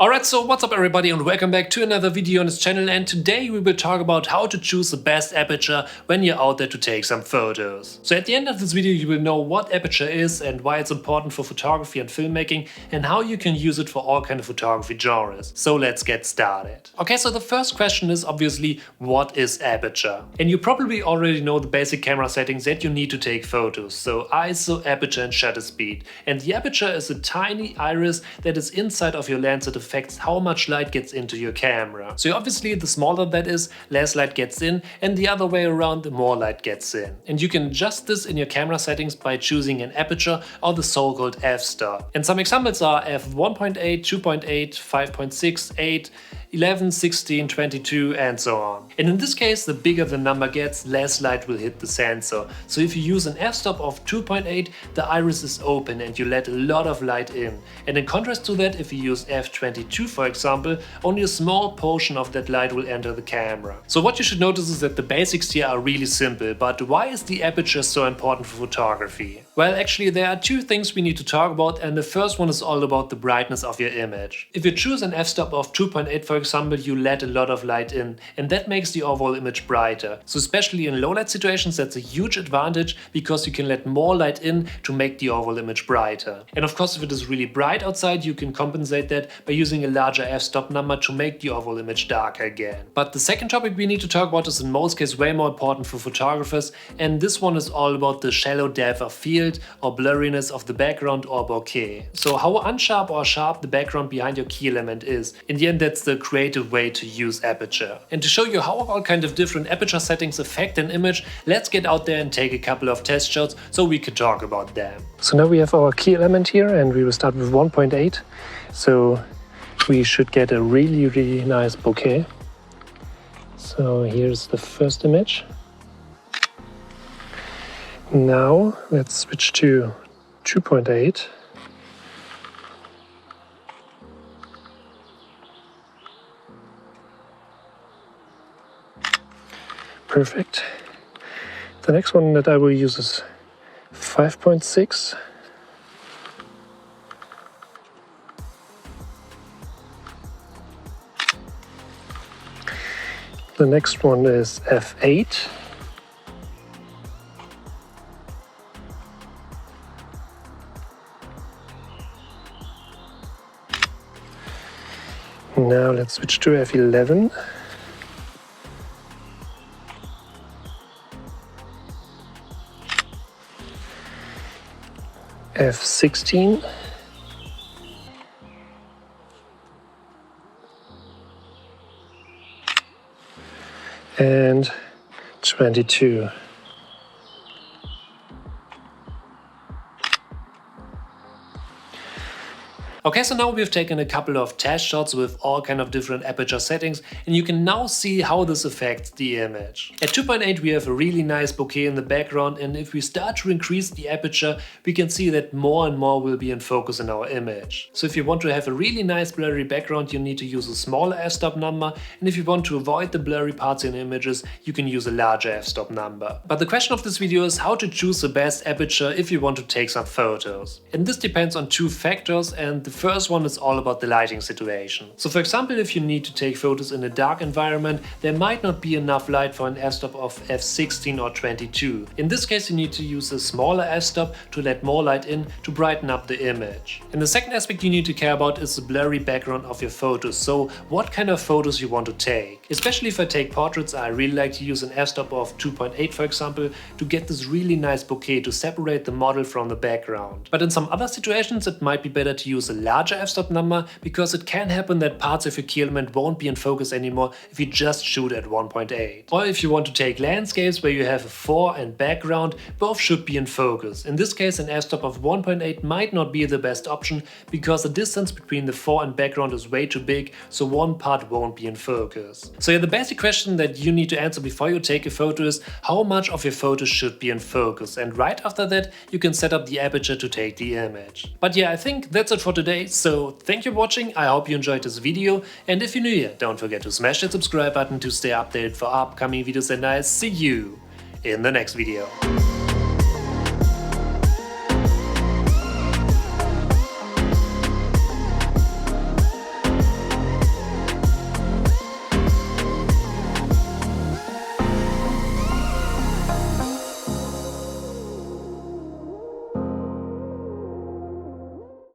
Alright, so what's up everybody and welcome back to another video on this channel, and today we will talk about how to choose the best aperture when you're out there to take some photos. So at the end of this video you will know what aperture is and why it's important for photography and filmmaking and how you can use it for all kind of photography genres. So let's get started. Okay, so the first question is obviously what is aperture? And you probably already know the basic camera settings that you need to take photos. So ISO, aperture and shutter speed. And the aperture is a tiny iris that is inside of your lens that affects how much light gets into your camera. So obviously the smaller that is, less light gets in, and the other way around, the more light gets in. And you can adjust this in your camera settings by choosing an aperture or the so-called f-stop. And some examples are f1.8, 2.8, 5.6, 8, 11, 16, 22 and so on. And in this case, the bigger the number gets, less light will hit the sensor. So if you use an f-stop of 2.8, the iris is open and you let a lot of light in. And in contrast to that, if you use f22 for example, only a small portion of that light will enter the camera. So what you should notice is that the basics here are really simple, but why is the aperture so important for photography? Well, actually there are two things we need to talk about, and the first one is all about the brightness of your image. If you choose an f-stop of 2.8 for example, you let a lot of light in, and that makes the overall image brighter. So especially in low light situations that's a huge advantage because you can let more light in to make the overall image brighter. And of course if it is really bright outside you can compensate that by using a larger f-stop number to make the overall image darker again. But the second topic we need to talk about is in most cases way more important for photographers, and this one is all about the shallow depth of field or blurriness of the background or bokeh. So how unsharp or sharp the background behind your key element is. In the end that's the creative way to use aperture. And to show you how all kind of different aperture settings affect an image, let's get out there and take a couple of test shots so we can talk about them. So now we have our key element here and we will start with 1.8. So we should get a really nice bokeh. So here's the first image. Now let's switch to 2.8. Perfect. The next one that I will use is 5.6. The next one is f8. Now let's switch to f11. f16. And 22. Okay, so now we've taken a couple of test shots with all kind of different aperture settings, and you can now see how this affects the image. At 2.8 we have a really nice bokeh in the background, and if we start to increase the aperture we can see that more and more will be in focus in our image. So if you want to have a really nice blurry background you need to use a smaller f-stop number, and if you want to avoid the blurry parts in images you can use a larger f-stop number. But the question of this video is how to choose the best aperture if you want to take some photos. And this depends on two factors, and the first one is all about the lighting situation. So for example, if you need to take photos in a dark environment, there might not be enough light for an f-stop of f16 or 22. In this case you need to use a smaller f-stop to let more light in to brighten up the image. And the second aspect you need to care about is the blurry background of your photos, so what kind of photos you want to take. Especially if I take portraits, I really like to use an f-stop of 2.8 for example to get this really nice bokeh to separate the model from the background. But in some other situations it might be better to use a larger f-stop number, because it can happen that parts of your key element won't be in focus anymore if you just shoot at 1.8. Or if you want to take landscapes where you have a fore and background, both should be in focus. In this case an f-stop of 1.8 might not be the best option because the distance between the fore and background is way too big, so one part won't be in focus. So yeah, the basic question that you need to answer before you take a photo is how much of your photo should be in focus, and right after that you can set up the aperture to take the image. But yeah, I think that's it for today. So thank you for watching, I hope you enjoyed this video, and if you're new here, don't forget to smash that subscribe button to stay updated for upcoming videos, and I'll see you in the next video.